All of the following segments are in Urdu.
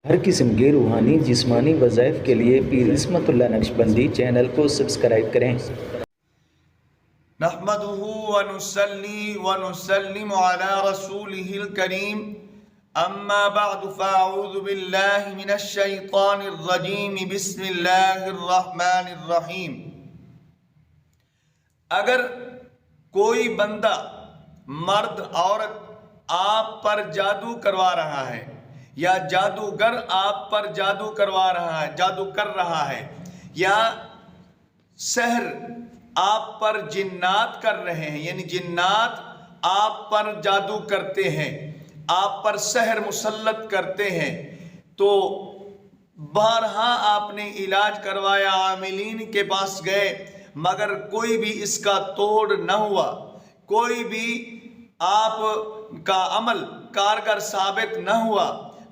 ہر قسم کے روحانی جسمانی وظائف کے لیے پیر عصمت اللہ نقشبندی چینل کو سبسکرائب کریں۔ نحمده ونصلي ونسلم على رسوله الكريم اما بعد فاعوذ بالله من الشيطان الرجيم بسم الله الرحمن الرحیم۔ اگر کوئی بندہ مرد عورت آپ پر جادو کروا رہا ہے یا جادوگر آپ پر جادو کروا رہا ہے، جادو کر رہا ہے، یا سحر آپ پر جنات کر رہے ہیں، یعنی جنات آپ پر جادو کرتے ہیں، آپ پر سحر مسلط کرتے ہیں، تو بارہا آپ نے علاج کروایا، عاملین کے پاس گئے، مگر کوئی بھی اس کا توڑ نہ ہوا، کوئی بھی آپ کا عمل کارگر ثابت نہ ہوا،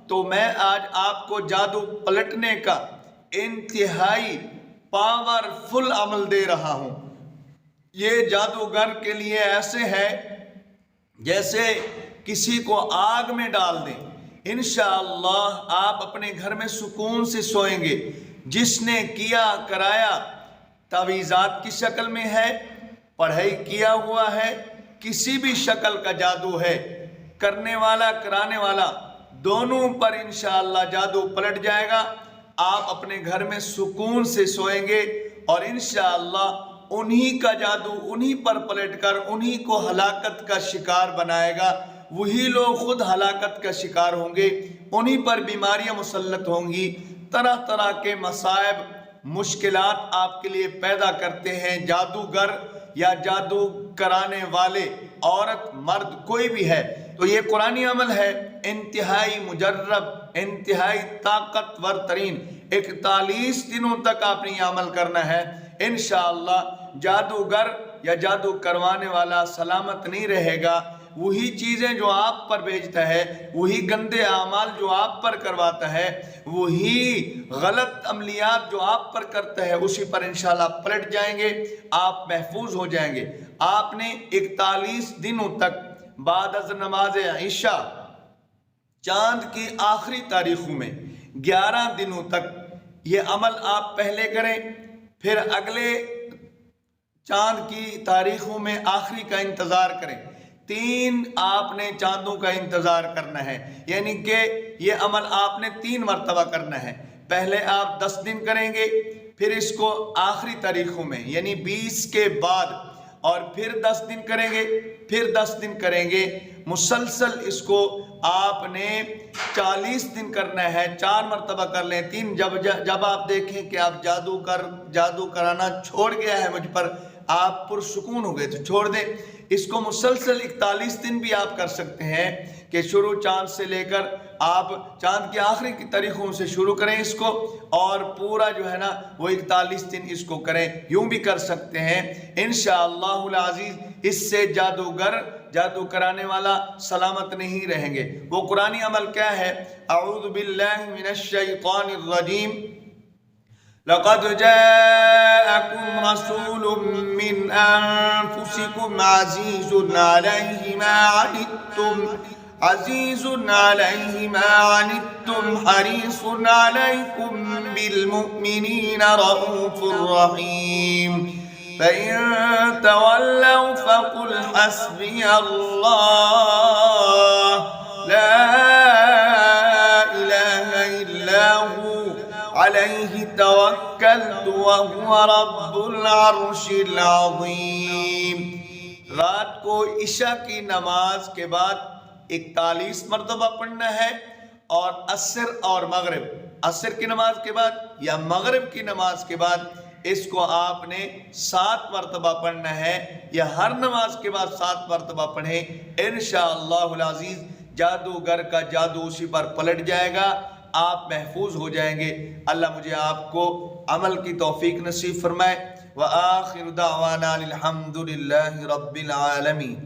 تو میں آج آپ کو جادو پلٹنے کا انتہائی پاورفل عمل دے رہا ہوں۔ یہ جادوگر کے لیے ایسے ہے جیسے کسی کو آگ میں ڈال دیں۔ انشاءاللہ آپ اپنے گھر میں سکون سے سوئیں گے۔ جس نے کیا کرایا، تعویذات کی شکل میں ہے، پڑھائی کیا ہوا ہے، کسی بھی شکل کا جادو ہے، کرنے والا کرانے والا دونوں پر انشاءاللہ جادو پلٹ جائے گا۔ آپ اپنے گھر میں سکون سے سوئیں گے اور انشاءاللہ انہی کا جادو انہی پر پلٹ کر انہی کو ہلاکت کا شکار بنائے گا۔ وہی لوگ خود ہلاکت کا شکار ہوں گے، انہی پر بیماریاں مسلط ہوں گی، طرح طرح کے مصائب مشکلات آپ کے لیے پیدا کرتے ہیں جادوگر یا جادو کرانے والے، عورت مرد کوئی بھی ہے۔ تو یہ قرآنی عمل ہے، انتہائی مجرب، انتہائی طاقتور ترین۔ 41 دنوں تک آپ نے یہ عمل کرنا ہے۔ انشاءاللہ جادوگر یا جادو کروانے والا سلامت نہیں رہے گا۔ وہی چیزیں جو آپ پر بھیجتا ہے، وہی گندے اعمال جو آپ پر کرواتا ہے، وہی غلط عملیات جو آپ پر کرتا ہے، اسی پر انشاءاللہ پلٹ جائیں گے، آپ محفوظ ہو جائیں گے۔ آپ نے 41 دنوں تک بعد از نماز عشاء چاند کی آخری تاریخوں میں 11 دنوں تک یہ عمل آپ پہلے کریں، پھر اگلے چاند کی تاریخوں میں آخری کا انتظار کریں۔ 3 آپ نے چاندوں کا انتظار کرنا ہے، یعنی کہ یہ عمل آپ نے 3 مرتبہ کرنا ہے۔ پہلے آپ 10 دن کریں گے، پھر اس کو آخری تاریخوں میں یعنی 20 کے بعد، اور پھر 10 دن کریں گے، پھر 10 دن کریں گے، مسلسل اس کو آپ نے 40 دن کرنا ہے۔ 4 مرتبہ کر لیں، 3 جب آپ دیکھیں کہ آپ جادو کرانا چھوڑ گیا ہے مجھ پر، آپ پرسکون ہو گئے تو چھوڑ دیں۔ اس کو مسلسل 41 دن بھی آپ کر سکتے ہیں کہ شروع چاند سے لے کر آپ چاند کے آخری کی تاریخوں سے شروع کریں اس کو، اور پورا جو ہے نا وہ 41 دن اس کو کریں۔ یوں بھی کر سکتے ہیں۔ انشاءاللہ العزیز اس سے جادوگر جادو کرانے والا سلامت نہیں رہیں گے۔ وہ قرآنی عمل کیا ہے؟ اعوذ باللہ من الشیطان الرجیم۔ لقد جاءكم رسول من أنفسكم عزيز عليه ما عنتم حريص عليكم بالمؤمنين رؤوف رحيم فإن تولوا فقل حسبي الله لا إله إلا هو علیہ توکلت وہو رب العرش العظیم۔ رات کو عشاء کی نماز کے بعد 41 مرتبہ پڑھنا ہے، اور عصر اور مغرب، عصر کی نماز کے بعد یا مغرب کی نماز کے بعد اس کو آپ نے 7 مرتبہ پڑھنا ہے، یا ہر نماز کے بعد 7 مرتبہ پڑھیں۔ انشاءاللہ العزیز جادوگر کا جادو اسی پر پلٹ جائے گا، آپ محفوظ ہو جائیں گے۔ اللہ مجھے آپ کو عمل کی توفیق نصیب فرمائے۔ وآخر دعوانا الحمد للہ رب العالمین۔